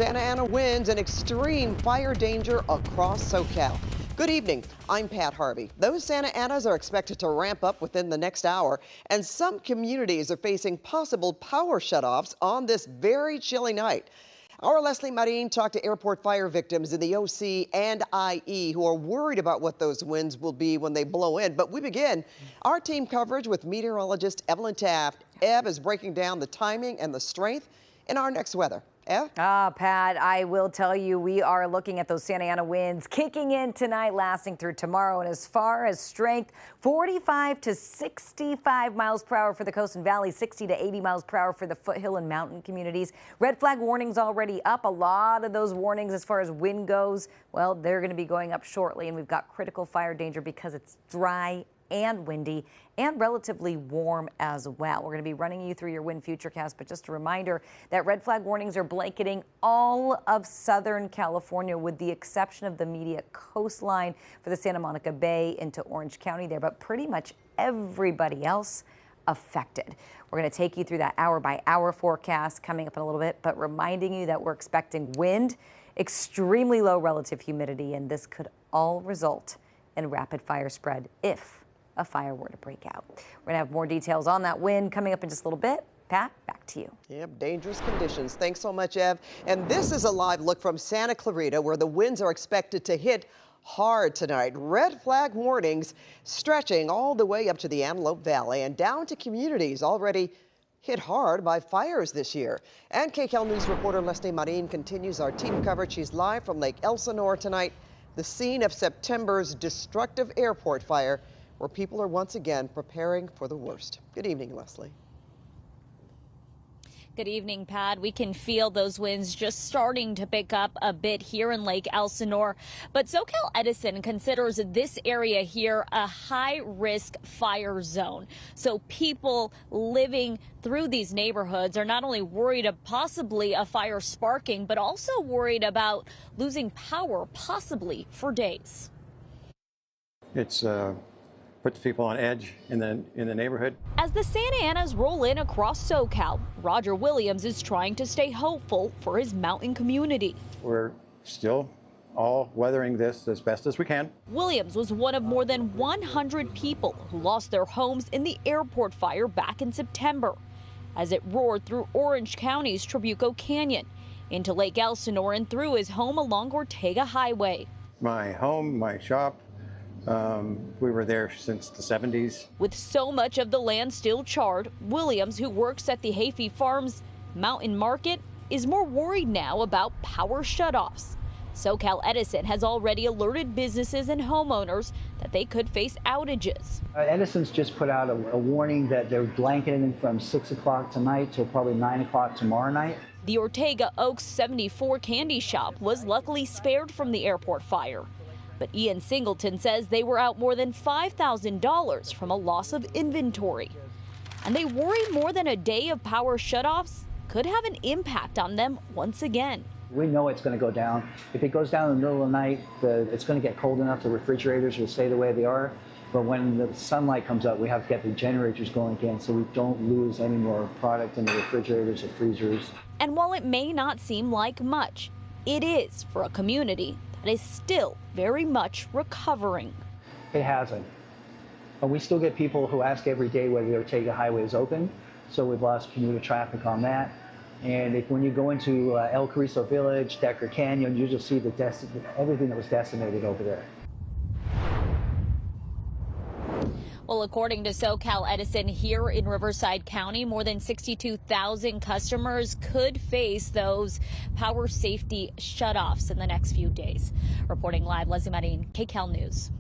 Santa Ana winds and extreme fire danger across SoCal. Good evening, I'm Pat Harvey. Those Santa Anas are expected to ramp up within the next hour, and some communities are facing possible power shutoffs on this very chilly night. Our Lesley Marin talked to airport fire victims in the OC and IE who are worried about what those winds will be when they blow in. But we begin our team coverage with meteorologist Evelyn Taft. Ev is breaking down the timing and the strength in our next weather. Ev? Pat, I will tell you, we are looking at those Santa Ana winds kicking in tonight, lasting through tomorrow. And as far as strength, 45 to 65 miles per hour for the coast and valley, 60 to 80 miles per hour for the foothill and mountain communities. Red flag warnings already up. A lot of those warnings as far as wind goes, well, they're going to be going up shortly. And we've got critical fire danger because it's dry and windy and relatively warm as well. We're going to be running you through your wind futurecast, but just a reminder that red flag warnings are blanketing all of Southern California with the exception of the immediate coastline for the Santa Monica Bay into Orange County there, but pretty much everybody else affected. We're going to take you through that hour by hour forecast coming up in a little bit, but reminding you that we're expecting wind, extremely low relative humidity, and this could all result in rapid fire spread if a fire were to break out. We're going to have more details on that wind coming up in just a little bit. Pat, back to you. Yep, dangerous conditions. Thanks so much, Ev. And this is a live look from Santa Clarita, where the winds are expected to hit hard tonight. Red flag warnings stretching all the way up to the Antelope Valley and down to communities already hit hard by fires this year. And KCAL News reporter Lesley Marin continues our team coverage. She's live from Lake Elsinore tonight, the scene of September's destructive airport fire, where people are once again preparing for the worst. Good evening, Lesley. Good evening, Pat. We can feel those winds just starting to pick up a bit here in Lake Elsinore. But SoCal Edison considers this area here a high-risk fire zone. So people living through these neighborhoods are not only worried of possibly a fire sparking, but also worried about losing power possibly for days. It's puts people on edge in the neighborhood. As the Santa Anas roll in across SoCal, Roger Williams is trying to stay hopeful for his mountain community. We're still all weathering this as best as we can. Williams was one of more than 100 people who lost their homes in the airport fire back in September as it roared through Orange County's Trabuco Canyon into Lake Elsinore and through his home along Ortega Highway. My home, my shop, we were there since the 70s. With so much of the land still charred, Williams, who works at the Hayfie Farms Mountain Market, is more worried now about power shutoffs. SoCal Edison has already alerted businesses and homeowners that they could face outages. Edison's just put out a warning that they're blanketing from 6 o'clock tonight till probably 9 o'clock tomorrow night. The Ortega Oaks 74 candy shop was luckily spared from the airport fire. But Ian Singleton says they were out more than $5,000 from a loss of inventory. And they worry more than a day of power shutoffs could have an impact on them once again. We know it's going to go down. If it goes down in the middle of the night, it's going to get cold enough, the refrigerators will stay the way they are. But when the sunlight comes up, we have to get the generators going again so we don't lose any more product in the refrigerators or freezers. And while it may not seem like much, it is for a community that is still very much recovering. It hasn't. But we still get people who ask every day whether the Ortega Highway is open, so we've lost commuter traffic on that. And when you go into El Carrizo Village, Decker Canyon, you just see everything that was decimated over there. Well, according to SoCal Edison here in Riverside County, more than 62,000 customers could face those power safety shutoffs in the next few days. Reporting live, Lesley Marin, KCAL News.